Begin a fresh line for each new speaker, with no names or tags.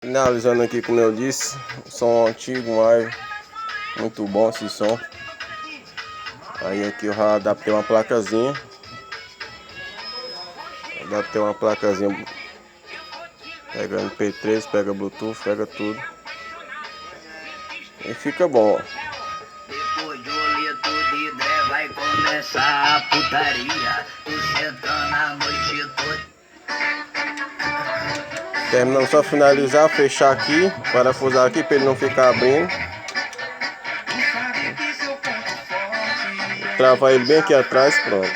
Finalizando aqui, como eu disse, som antigo, mas muito bom esse som. Aí aqui eu já adaptei uma placazinha. Pega MP3, pega Bluetooth, pega tudo. E fica bom.
Depois de olito de dré vai começar a putaria. Tô sentando a noite toda.
Terminando, só finalizar, fechar aqui, parafusar aqui para ele não ficar abrindo. Travar ele bem aqui atrás, pronto.